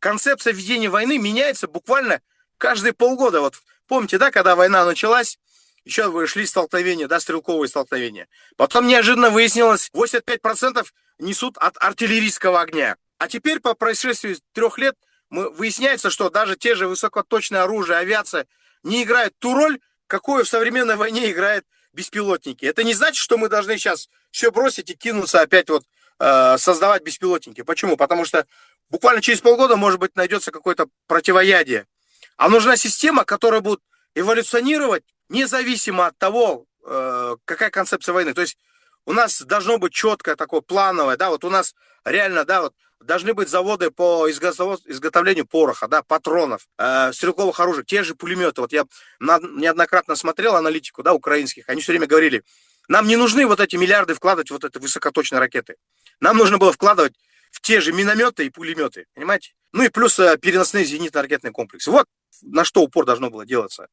концепция ведения войны меняется буквально каждые полгода. Вот помните, да, когда война началась, еще шли столкновения, да, стрелковые столкновения. Потом неожиданно выяснилось, 85% несут от артиллерийского огня. А теперь по происшествии 3 лет выясняется, что даже те же высокоточные оружия, авиация не играют ту роль, какую в современной войне играют беспилотники. Это не значит, что мы должны сейчас все бросить и кинуться опять вот создавать беспилотники. Почему? Потому что буквально через полгода, может быть, найдется какое-то противоядие. А нужна система, которая будет эволюционировать независимо от того, какая концепция войны. То есть у нас должно быть четкое такое плановое, да, вот у нас реально, да, вот должны быть заводы по изготовлению пороха, да, патронов, стрелковых оружий, те же пулеметы. Вот я неоднократно смотрел аналитику, да, украинских, они все время говорили, нам не нужны вот эти миллиарды вкладывать в вот эти высокоточные ракеты. Нам нужно было вкладывать в те же минометы и пулеметы, понимаете? Ну и плюс переносные зенитно-ракетные комплексы. Вот на что упор должно было делаться.